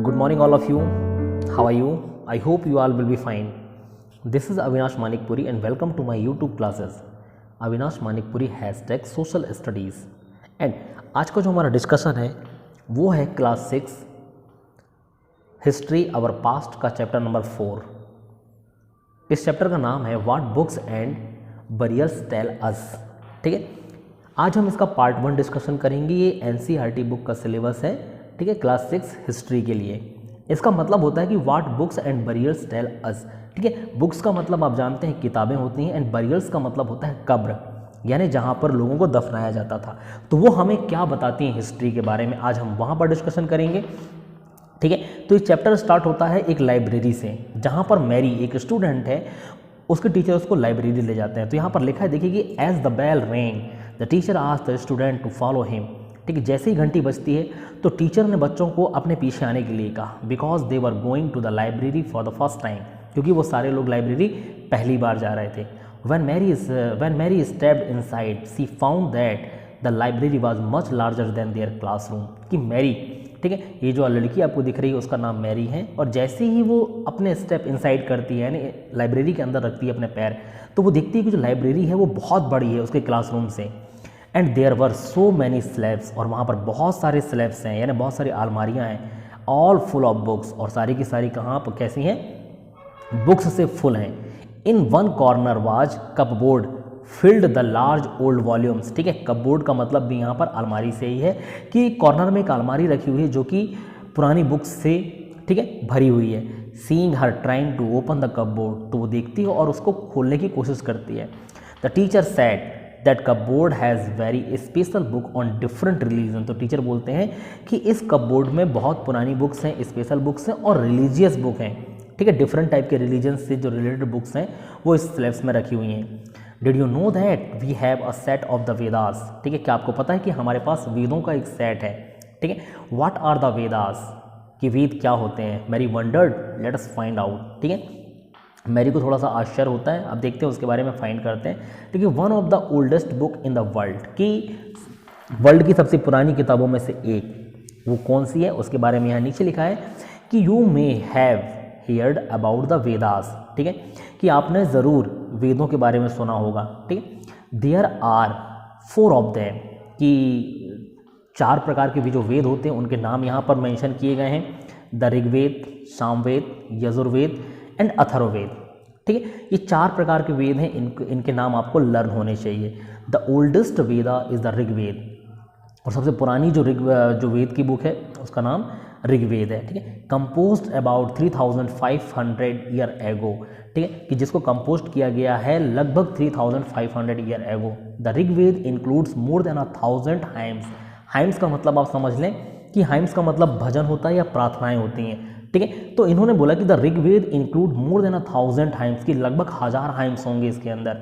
Good morning, all of you. How are you? I hope you all will be fine. This is Avinash Manikpuri and welcome to my YouTube classes. Avinash Manikpuri # Social Studies. And आज का जो हमारा discussion है वो है class 6 history our past का chapter number 4. इस chapter का नाम है what books and burials tell us. ठीक है, आज हम इसका पार्ट 1 डिस्कशन करेंगे. ये NCERT बुक का सिलेबस है. ठीक है, क्लास 6 हिस्ट्री के लिए. इसका मतलब होता है कि what books and burials tell us. ठीक है, बुक्स का मतलब आप जानते हैं किताबें होती हैं, एंड बरियल्स का मतलब होता है कब्र, यानी जहाँ पर लोगों को दफनाया जाता था. तो वो हमें क्या बताती हैं हिस्ट्री के बारे में, आज हम वहाँ पर डिस्कशन करेंगे. ठीक है, तो ये चैप्टर स्टार्ट होता है एक लाइब्रेरी से, जहाँ पर मैरी एक स्टूडेंट है, उसके टीचर उसको लाइब्रेरी ले जाते हैं. तो यहाँ पर लिखा है, देखिए कि as the bell rang the teacher asked the student to follow him. ठीक है, जैसे ही घंटी बजती है तो टीचर ने बच्चों को अपने पीछे आने के लिए कहा, because they were going to the library for the first time, क्योंकि वो सारे लोग लाइब्रेरी पहली बार जा रहे थे. When Mary stepped inside, she found that the library was much larger than their classroom. कि मैरी, ठीक है, ये जो लड़की आपको दिख रही है उसका नाम मैरी है, और जैसे ही वो अपने स्टेप इनसाइड करती है, यानी लाइब्रेरी के अंदर रखती है अपने पैर, तो वो देखती है कि जो लाइब्रेरी है वो बहुत बड़ी है उसके क्लासरूम से. And there were so many slabs, और वहाँ पर बहुत सारे स्लैब्स हैं, यानी बहुत सारी अलमारियाँ हैं, ऑल फुल ऑफ बुक्स, और सारी की सारी कहाँ पर कैसी हैं, बुक्स से फुल हैं. In one corner was cupboard filled the large old volumes. ठीक है, कपबोर्ड का मतलब भी यहाँ पर अलमारी से ही है, कि कॉर्नर में एक अलमारी रखी हुई है जो कि पुरानी बुक्स से, ठीक है, भरी हुई है. Seeing her trying to open the cupboard, तो वो देखती है और उसको खोलने की कोशिश करती है. The teacher said that cupboard has very special book on different religion. तो टीचर बोलते हैं कि इस कपबोर्ड में बहुत पुरानी बुक्स हैं, स्पेशल बुक्स हैं और रिलीजियस बुक हैं. ठीक है, डिफरेंट टाइप के रिलीजन से जो रिलेटेड बुक्स हैं वो इस स्लैब्स में रखी हुई हैं. Did you know that we have a set of the Vedas. ठीक है, क्या आपको पता है कि हमारे पास वेदों का एक सेट है. ठीक है, व्हाट आर द वेदास, कि वेद क्या होते हैं. Mary wondered, let us find out. ठीक है, मैरी को थोड़ा सा आश्चर्य होता है, अब देखते हैं उसके बारे में फाइंड करते हैं. ठीक है, one of the oldest book in the world, कि वर्ल्ड की सबसे पुरानी किताबों में से एक, वो कौन सी है उसके बारे में यहाँ नीचे लिखा है कि you may have heard about the Vedas. ठीक है, कि आपने ज़रूर वेदों के बारे में सुना होगा. ठीक है, देयर आर 4 ऑफ देम, कि 4 प्रकार के भी जो वेद होते हैं उनके नाम यहाँ पर मेंशन किए गए हैं. The Rigveda, Samaveda, Yajurveda and Atharvaveda. ठीक है, ये 4 प्रकार के वेद हैं, इनके नाम आपको लर्न होने चाहिए. The oldest Veda is the Rigveda, और सबसे पुरानी जो वेद की बुक है उसका नाम ऋग्वेद है. ठीक है, कंपोज्ड अबाउट 3500 ईयर एगो. ठीक है, कि जिसको कंपोस्ट किया गया है लगभग 3500 year ago. The Rigveda includes more than 1000 hymns. Hymns का मतलब आप समझ लें कि हाइम्स का मतलब भजन होता है या प्रार्थनाएं होती हैं. ठीक है, तो इन्होंने बोला कि the Rigveda include more than 1000 hymns, की लगभग 1000 हाइम्स होंगे इसके अंदर.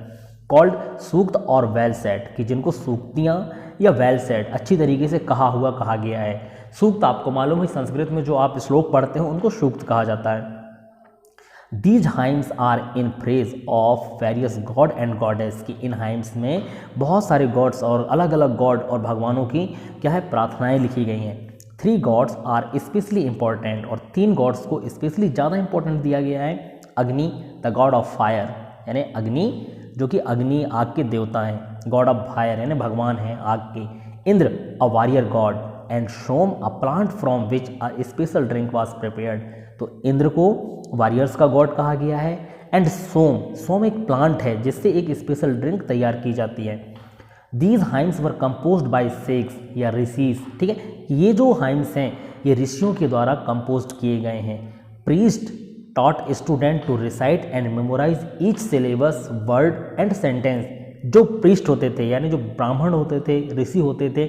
कॉल्ड सूक्त और वेल सेट, कि जिनको सूक्तियाँ या वेल सेट अच्छी तरीके से कहा गया है. सूक्त आपको मालूम है संस्कृत में जो आप श्लोक पढ़ते हो उनको सूक्त कहा जाता है. These hymns are in praise of various god and goddess, की इन हाइम्स में बहुत सारे गॉड्स और अलग अलग गॉड और भगवानों की क्या है प्रार्थनाएं लिखी गई हैं. 3 गॉड्स आर स्पेशली इंपॉर्टेंट, और 3 गॉड्स को स्पेशली ज़्यादा इंपॉर्टेंट दिया गया है. अग्नि, द गॉड ऑफ फायर, यानी अग्नि जो कि अग्नि आग के देवता हैं. गॉड ऑफ फायर यानी भगवान हैं आग के. Indra, a warrior god, and Soma, a plant from which a special drink was prepared. तो इंद्र को वॉरियर्स का गॉड कहा गया है. एंड सोम एक प्लांट है जिससे एक स्पेशल ड्रिंक तैयार की जाती है. These hymns were composed bye sex या ऋषिस. ठीक है, ये जो हाइम्स हैं ये ऋषियों के द्वारा कंपोज किए गए हैं. Priest taught student to recite and memorise each syllable, word and sentence. जो प्रीस्ट होते थे यानी जो ब्राह्मण होते थे, ऋषि होते थे,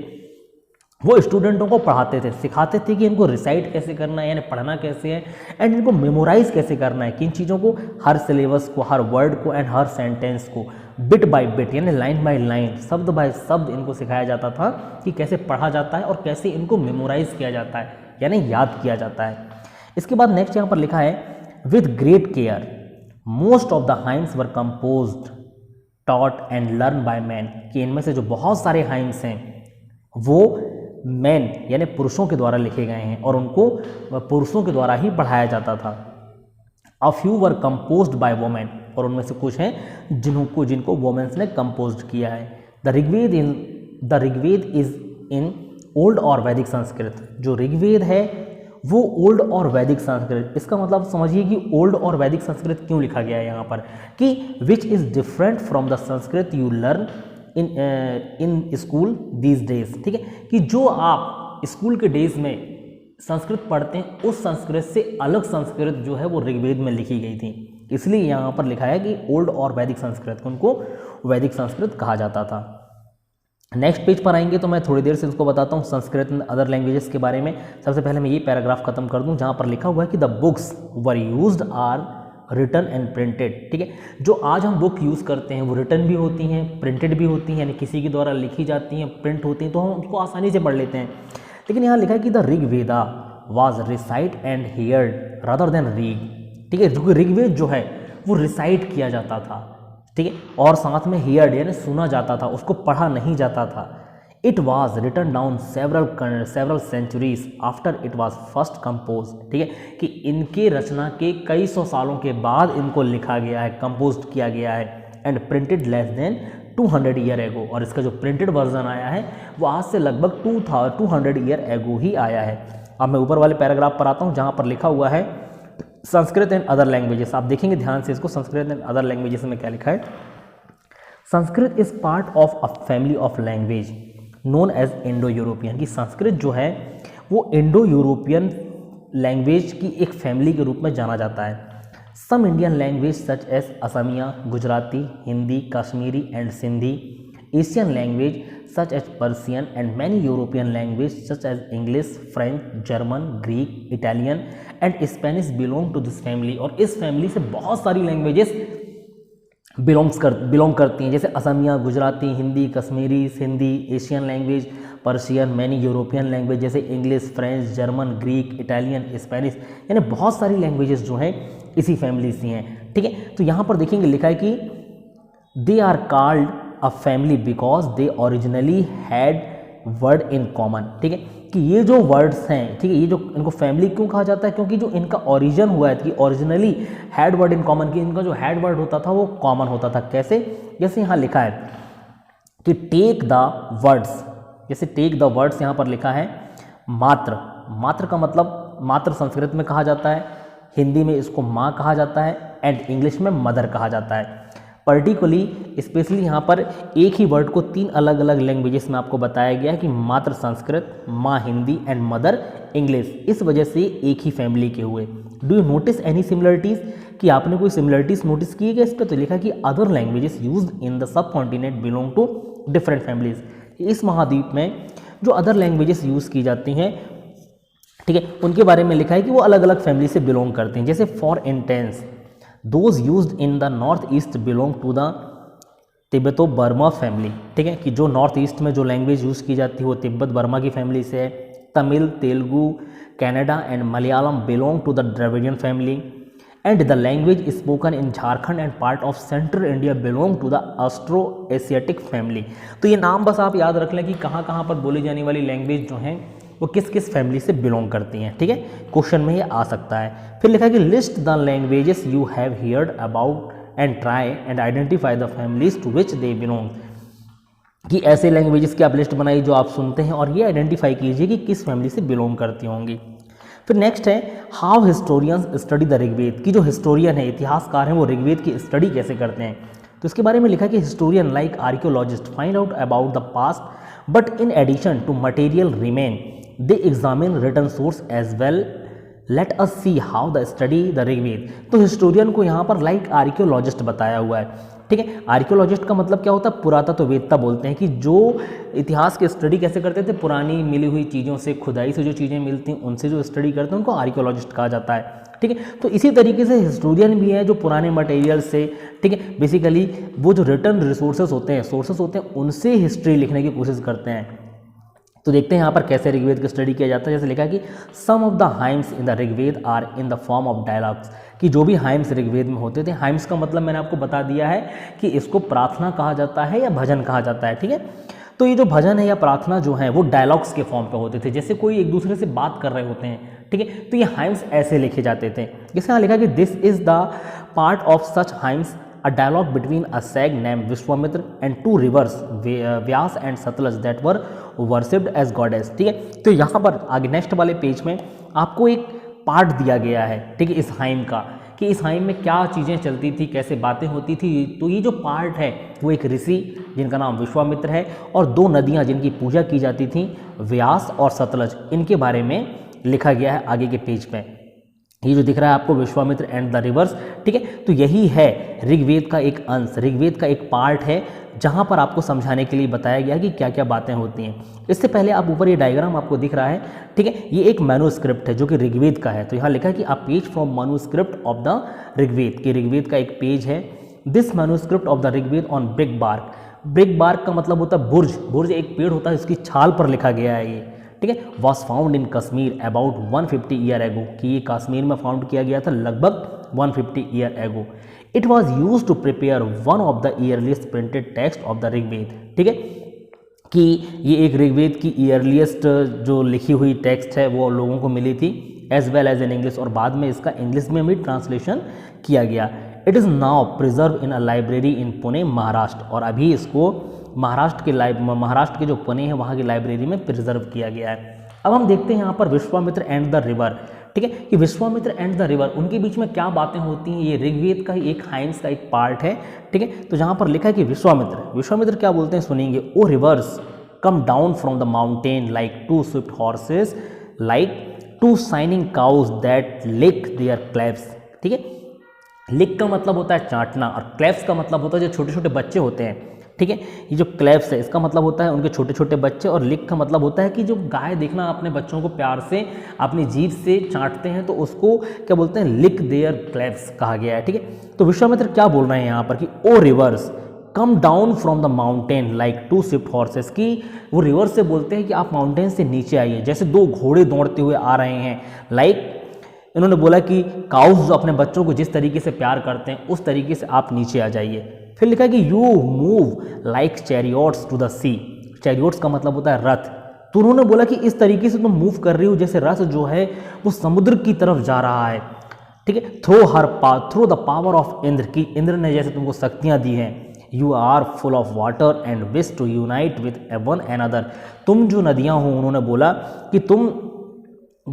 वो स्टूडेंटों को पढ़ाते थे, सिखाते थे कि इनको रिसाइट कैसे करना है, यानी पढ़ना कैसे है, एंड इनको मेमोराइज कैसे करना है, किन चीज़ों को, हर सिलेबस को, हर वर्ड को एंड हर सेंटेंस को, बिट बाय बिट यानी लाइन बाय लाइन, शब्द बाय शब्द इनको सिखाया जाता था कि कैसे पढ़ा जाता है और कैसे इनको मेमोराइज किया जाता है, यानी याद किया जाता है. इसके बाद नेक्स्ट यहाँ पर लिखा है with great care most of the hymns were composed, taught and learn by man, कि इनमें से जो बहुत सारे हाइम्स हैं वो मैन यानी पुरुषों के द्वारा लिखे गए हैं और उनको पुरुषों के द्वारा ही पढ़ाया जाता था। A few were composed bye women, और उनमें से कुछ हैं जिनको वोमेन्स ने कंपोज किया है। The Rigveda is in old और वैदिक संस्कृत। जो ऋग्वेद है वो ओल्ड और वैदिक संस्कृत, इसका मतलब समझिए कि ओल्ड और वैदिक संस्कृत क्यों लिखा गया है यहाँ पर कि which is different from the Sanskrit you learn in school these days. ठीक है, कि जो आप स्कूल के डेज में संस्कृत पढ़ते हैं उस संस्कृत से अलग संस्कृत जो है वो ऋग्वेद में लिखी गई थी, इसलिए यहाँ पर लिखा है कि ओल्ड और वैदिक संस्कृत, उनको वैदिक संस्कृत कहा जाता था। नेक्स्ट पेज पर आएंगे तो मैं थोड़ी देर से इसको बताता हूँ संस्कृत एंड अदर लैंग्वेजेस के बारे में। सबसे पहले मैं ये पैराग्राफ खत्म कर दूँ जहाँ पर लिखा हुआ है कि the books were used are written and printed. ठीक है, जो आज हम बुक यूज़ करते हैं वो रिटन भी होती हैं, प्रिंटेड भी होती हैं, यानी किसी के द्वारा लिखी जाती हैं, प्रिंट होती हैं, तो हम उसको आसानी से पढ़ लेते हैं। लेकिन यहाँ लिखा है कि the Rigveda was recite and heard rather than read. ठीक है, जो ऋग्वेद जो है वो रिसाइट किया जाता था, ठीक है, और साथ में हियर्ड यानी सुना जाता था, उसको पढ़ा नहीं जाता था। It was written down several centuries after it was first compose. ठीक है, कि इनके रचना के कई सौ सालों के बाद इनको लिखा गया है, कंपोज किया गया है। And printed less than 200 year ago, और इसका जो प्रिंटेड वर्जन आया है वो आज से लगभग 200 ईयर एगो ही आया है। अब मैं ऊपर वाले पैराग्राफ पर आता हूँ जहाँ पर लिखा हुआ है संस्कृत एंड अदर लैंग्वेजेस। आप देखेंगे ध्यान से इसको, संस्कृत एंड अदर लैंग्वेजेस में क्या लिखा है। Sanskrit is part of a family of language known as Indo European, कि संस्कृत जो है वो इंडो यूरोपियन लैंग्वेज की एक फैमिली के रूप में जाना जाता है। Some Indian language such as Asamiya, Gujarati, Hindi, Kashmiri and Sindhi, Asian language such as Persian and many European languages such as English, French, German, Greek, Italian and Spanish belong to this family। और इस फैमिली से बहुत सारी लैंग्वेजेस बिलोंग करती हैं, जैसे Asamiya, Gujarati, Hindi, Kashmiri, Sindhi, Asian language, Persian, many European language जैसे English, French, German, Greek, Italian, Spanish, यानी बहुत सारी लैंग्वेजेस जो हैं इसी फैमिली से हैं। ठीक है, तो यहाँ पर देखेंगे लिखा है कि they are called a family because they originally had word in common. ठीक है, कि ये जो वर्ड्स हैं, ठीक है, ये जो इनको फैमिली क्यों कहा जाता है, क्योंकि जो इनका ओरिजिन हुआ है कि originally had word in common, कि इनका जो हैड वर्ड होता था वो कॉमन होता था। कैसे, जैसे यहाँ लिखा है कि टेक द वर्ड्स, जैसे टेक द वर्ड्स यहाँ पर लिखा है मात्र। मात्र का मतलब मात्र संस्कृत में कहा जाता है, हिंदी में इसको माँ कहा जाता है एंड इंग्लिश में मदर कहा जाता है। पर्टिकुलरली स्पेशली यहाँ पर एक ही वर्ड को 3 अलग अलग लैंग्वेजेस में आपको बताया गया है कि मात्र संस्कृत, माँ हिंदी एंड मदर इंग्लिश, इस वजह से एक ही फैमिली के हुए। Do you notice any similarities, कि आपने कोई सिमिलरिटीज़ नोटिस की है क्या इस पर? तो लिखा कि other languages used in the subcontinent belong to different families. इस महाद्वीप में जो अदर लैंग्वेजेस यूज़ की जाती हैं, ठीक है, उनके बारे में लिखा है कि वो अलग अलग फैमिली से बिलोंग करते हैं। जैसे for instance those used in the north east belong to the Tibeto Burma family. ठीक है, कि जो नॉर्थ ईस्ट में जो लैंग्वेज यूज़ की जाती है वो तिब्बत बर्मा की फैमिली से है। Tamil, Telugu, Kannada and Malayalam belong to the Dravidian family and the language spoken in Jharkhand and part of central India belong to the Austro Asiatic family. तो ये नाम बस आप याद रख लें कि कहाँ कहाँ पर बोली जाने वाली लैंग्वेज जो हैं वो किस किस फैमिली से बिलोंग करती हैं। ठीक है, क्वेश्चन में ये आ सकता है। फिर लिखा है कि list the languages you have heard about and try and identify the families to which they belong, कि ऐसे लैंग्वेजेस की आप लिस्ट बनाई जो आप सुनते हैं और ये आइडेंटिफाई कीजिए कि किस फैमिली से बिलोंग करती होंगी। फिर नेक्स्ट है how historians study the Rigveda, की जो हिस्टोरियन है, इतिहासकार हैं, वो ऋग्वेद की स्टडी कैसे करते हैं। तो इसके बारे में लिखा कि historian like archaeologist find out about the past but in addition to material remain they examine written source as well. Let us see how the study the Rigveda. तो हिस्टोरियन को यहाँ पर लाइक आर्कियोलॉजिस्ट बताया हुआ है। ठीक है, आर्कियोलॉजिस्ट का मतलब क्या होता है? पुरातत्ववेत्ता बोलते हैं, कि जो इतिहास की स्टडी कैसे करते थे, पुरानी मिली हुई चीज़ों से, खुदाई से जो चीज़ें मिलती हैं उनसे जो स्टडी करते हैं उनको आर्कियोलॉजिस्ट कहा जाता है। ठीक है, तो इसी तरीके से हिस्टोरियन भी है जो पुराने मटेरियल से, ठीक है, बेसिकली वो जो रिटर्न रिसोर्सेज होते हैं, सोर्सेज होते हैं, उनसे हिस्ट्री लिखने की कोशिश करते हैं। तो देखते हैं यहाँ पर कैसे ऋग्वेद की स्टडी किया जाता है। जैसे लिखा है कि some of the hymns in the Rigveda are in the form of dialogues, कि जो भी हाइम्स ऋग्वेद में होते थे, हाइम्स का मतलब मैंने आपको बता दिया है कि इसको प्रार्थना कहा जाता है या भजन कहा जाता है। ठीक है, तो ये जो भजन है या प्रार्थना जो है वो डायलॉग्स के फॉर्म पे होते थे, जैसे कोई एक दूसरे से बात कर रहे होते हैं, ठीक है। तो ये हाइम्स ऐसे लिखे जाते थे, जैसे यहाँ लिखा कि this is the part of such hymns, a dialogue between a sage name Vishvamitra and two rivers Vyas and Sutlej that were worshipped as goddess, ठीक है। तो यहाँ पर आगे नेक्स्ट वाले पेज में आपको एक पार्ट दिया गया है, ठीक है, इस हाइम का, कि इस हाइम में क्या चीज़ें चलती थी, कैसे बातें होती थी। तो ये जो पार्ट है वो एक ऋषि जिनका नाम विश्वामित्र है और दो नदियाँ जिनकी पूजा की जाती थी, व्यास और सतलज, इनके बारे में लिखा गया है आगे के पेज पे। ये जो दिख रहा है आपको विश्वामित्र एंड द रिवर्स, ठीक है। तो यही है ऋग्वेद का एक अंश, ऋग्वेद का एक पार्ट है जहाँ पर आपको समझाने के लिए बताया गया कि क्या क्या बातें होती हैं। इससे पहले आप ऊपर ये डायग्राम आपको दिख रहा है, ठीक है, ये एक मैन्युस्क्रिप्ट है जो कि ऋग्वेद का है। तो यहाँ लिखा है कि a page from manuscript of the Rigveda, कि ऋग्वेद का एक पेज है। This manuscript of the Rigveda on birch bark, birch bark का मतलब होता है बुर्ज, बुर्ज एक पेड़ होता है, इसकी छाल पर लिखा गया है ये, ठीक है। Was found in Kashmir about 150 year एगो, कि ये कश्मीर में फाउंड किया गया था लगभग 150 year ago. It was use to prepare one of the earliest printed text of the Rigveda, ठीक है, कि ये एक ऋग्वेद की ईयरलीस्ट जो लिखी हुई टेक्स्ट है वो लोगों को मिली थी, as well as in English, और बाद में इसका इंग्लिश में भी ट्रांसलेशन किया गया। It is now preserve in a library in Pune Maharashtra, और अभी इसको महाराष्ट्र के जो पुणे है वहाँ की लाइब्रेरी में प्रिजर्व किया गया है। अब हम देखते हैं यहाँ पर विश्वामित्र एंड द रिवर, ठीक है, कि विश्वामित्र एंड द रिवर उनके बीच में क्या बातें होती हैं। ये ऋग्वेद का ही एक हाइम्स का एक पार्ट है, ठीक है। तो जहाँ पर लिखा है कि विश्वामित्र क्या बोलते हैं सुनेंगे। O rivers come down from the mountain like two swift horses, like two shining cows that lick their calves, ठीक है। लिक का मतलब होता है चाटना और क्लेव्स का मतलब होता है जो छोटे छोटे बच्चे होते हैं, ठीक है। ये जो क्लेव्स है इसका मतलब होता है उनके छोटे छोटे बच्चे, और लिक का मतलब होता है कि जो गाय देखना अपने बच्चों को प्यार से अपनी जीभ से चाटते हैं तो उसको क्या बोलते हैं, लिक देयर क्लेव्स कहा गया है, ठीक है। तो विश्वामित्र क्या बोल रहे हैं यहाँ पर कि O rivers come down from the mountain like two swift horses, की वो रिवर्स से बोलते हैं कि आप माउंटेन से नीचे आइए, जैसे दो घोड़े दौड़ते हुए आ रहे हैं। लाइक इन्होंने बोला कि काउस जो अपने बच्चों को जिस तरीके से प्यार करते हैं उस तरीके से आप नीचे आ जाइए। फिर लिखा है कि you move like chariots to the sea, chariots का मतलब होता है रथ। तो उन्होंने बोला कि इस तरीके से तुम मूव कर रही हो जैसे रथ जो है वो समुद्र की तरफ जा रहा है, ठीक है। Through the power of Indra, की इंद्र ने जैसे तुमको शक्तियाँ दी हैं। You are full of water and wish to unite with one another, तुम जो नदियाँ हो, उन्होंने बोला कि तुम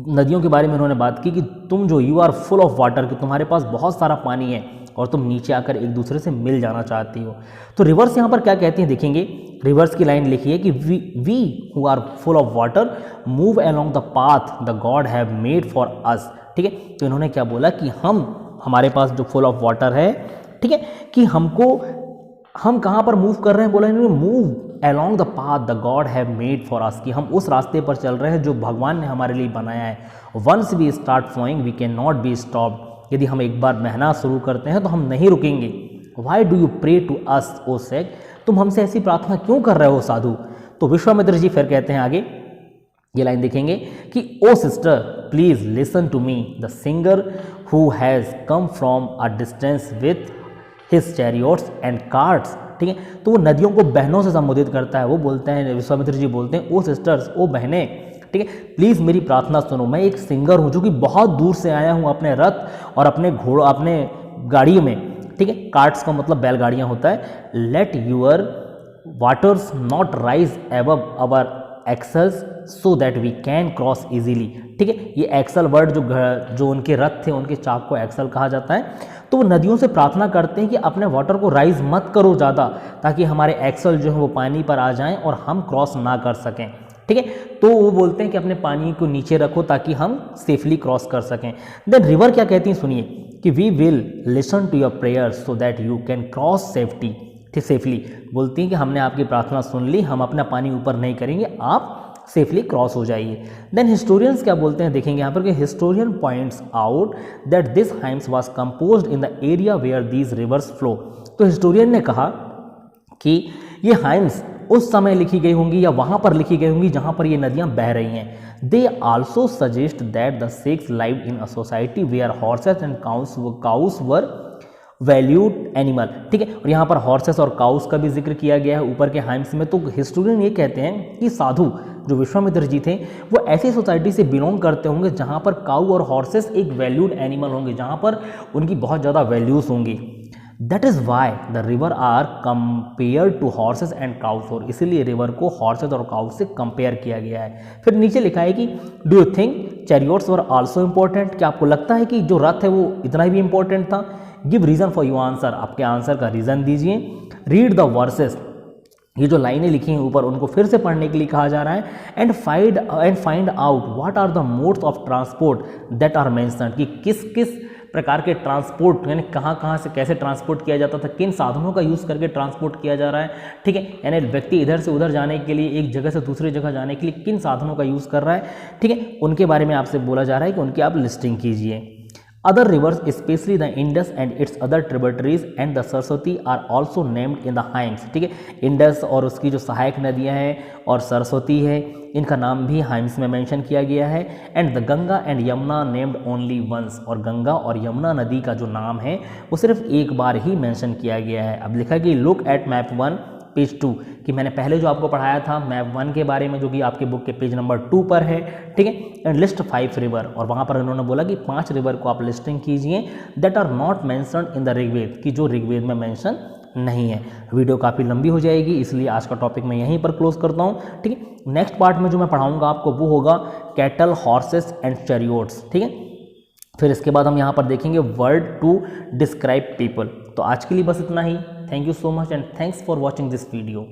नदियों के बारे में उन्होंने बात की कि तुम जो you are full of water, कि तुम्हारे पास बहुत सारा पानी है और तुम नीचे आकर एक दूसरे से मिल जाना चाहती हो। तो रिवर्स यहाँ पर क्या कहते हैं देखेंगे, रिवर्स की लाइन लिखी है कि we who are full of water move along the path the god have made for us, ठीक है। तो इन्होंने क्या बोला कि हमारे पास जो फुल ऑफ वाटर है, ठीक है, कि हम कहाँ पर मूव कर रहे हैं, बोला इन्होंने move along the path the God have made for us, कि हम उस रास्ते पर चल रहे हैं जो भगवान ने हमारे लिए बनाया है। Once we start flowing we cannot be stopped, यदि हम एक बार बहना शुरू करते हैं तो हम नहीं रुकेंगे। Why do you pray to us, O sage, तुम हमसे ऐसी प्रार्थना क्यों कर रहे हो साधु। तो विश्वामित्र जी फिर कहते हैं आगे, ये लाइन देखेंगे कि O sister please listen to me, the singer who has come from a distance with his chariots and carts, ठीक है। तो वो नदियों को बहनों से संबोधित करता है। वो बोलते हैं, विश्वामित्र जी बोलते हैं, ओ सिस्टर्स, ओ बहनें, ठीक है, प्लीज़ मेरी प्रार्थना सुनो। मैं एक सिंगर हूँ जो कि बहुत दूर से आया हूँ अपने रथ और अपने घोड़ों, अपने गाड़ियों में, ठीक है। कार्ट्स का मतलब बैलगाड़ियाँ होता है। Let your waters not rise above our axles so that we can cross easily, ठीक है। ये एक्सल वर्ड जो उनके रथ थे, उनके चाक को एक्सल कहा जाता है। तो वो नदियों से प्रार्थना करते हैं कि अपने वाटर को राइज मत करो ज़्यादा, ताकि हमारे एक्सल जो है वो पानी पर आ जाएं और हम क्रॉस ना कर सकें, ठीक है। तो वो बोलते हैं कि अपने पानी को नीचे रखो ताकि हम सेफली क्रॉस कर सकें। देन रिवर क्या कहती हैं सुनिए, कि we will listen to your prayers so that you can cross safety, ठीक, सेफली। बोलती हैं कि हमने आपकी प्रार्थना सुन ली, हम अपना पानी ऊपर नहीं करेंगे, आप सेफली क्रॉस हो जाइए। देन हिस्टोरियंस क्या बोलते हैं देखेंगे यहाँ पर, कि historian points out that this hymns was composed in the area where these rivers flow. तो हिस्टोरियन ने कहा कि ये हाइम्स उस समय लिखी गई होंगी या वहाँ पर लिखी गई होंगी जहाँ पर ये नदियाँ बह रही हैं। They also suggest that the six live in a society where horses and cows were valued animal, ठीक है। और यहाँ पर हॉर्सेस और काउस का भी जिक्र किया गया है ऊपर के हाइम्स में। तो हिस्टोरियन ये कहते हैं कि साधु जो विश्वामित्र जी थे वो ऐसी सोसाइटी से बिलोंग करते होंगे जहाँ पर काऊ और हॉर्सेस एक वैल्यूड एनिमल होंगे, जहाँ पर उनकी बहुत ज़्यादा वैल्यूज़ होंगी। That is why the river are compare to horses and cows, और इसीलिए रिवर को हॉर्सेस और काउस से कंपेयर किया गया है। फिर नीचे लिखा है कि do you think chariots were also important, क्या आपको लगता है कि जो रथ है वो इतना भी इंपॉर्टेंट था? Give reason for your answer, आपके आंसर का रीजन दीजिए। रीड द वर्सेस, ये जो लाइनें लिखी हैं ऊपर उनको फिर से पढ़ने के लिए कहा जा रहा है। And find out what are the modes of transport that are mentioned, कि किस किस प्रकार के ट्रांसपोर्ट यानी कहाँ कहाँ से कैसे ट्रांसपोर्ट किया जाता था, किन साधनों का यूज़ करके ट्रांसपोर्ट किया जा रहा है, ठीक है। यानी व्यक्ति इधर से उधर जाने के लिए, एक जगह से दूसरी जगह जाने के लिए किन साधनों का यूज़ कर रहा है, ठीक है, उनके बारे में आपसे बोला जा रहा है कि उनकी आप लिस्टिंग कीजिए। Other rivers, especially the Indus and its other tributaries and the Saraswati are also named in the hymns, ठीक है। इंडस और उसकी जो सहायक नदियां हैं और सरस्वती है, इनका नाम भी हाइम्स में मेंशन किया गया है। And the Ganga and Yamuna named only once, और गंगा और यमुना नदी का जो नाम है वो सिर्फ एक बार ही मेंशन किया गया है। अब लिखा कि लुक एट मैप 1 पेज 2, कि मैंने पहले जो आपको पढ़ाया था मैप 1 के बारे में जो कि आपके बुक के पेज नंबर 2 पर है, ठीक है। एंड लिस्ट 5 रिवर, और वहाँ पर इन्होंने बोला कि 5 रिवर को आप लिस्टिंग कीजिए that are not mentioned in the Rigveda, कि जो ऋग्वेद में मेंशन नहीं है। वीडियो काफ़ी लंबी हो जाएगी, इसलिए आज का टॉपिक मैं यहीं पर क्लोज करता हूँ, ठीक है। नेक्स्ट पार्ट में जो मैं पढ़ाऊँगा आपको वो होगा कैटल, हॉर्सेस एंड चैरियोट्स, ठीक है। फिर इसके बाद हम यहाँ पर देखेंगे वर्ड टू डिस्क्राइब पीपल। तो आज के लिए बस इतना ही। Thank you so much and thanks for watching this video.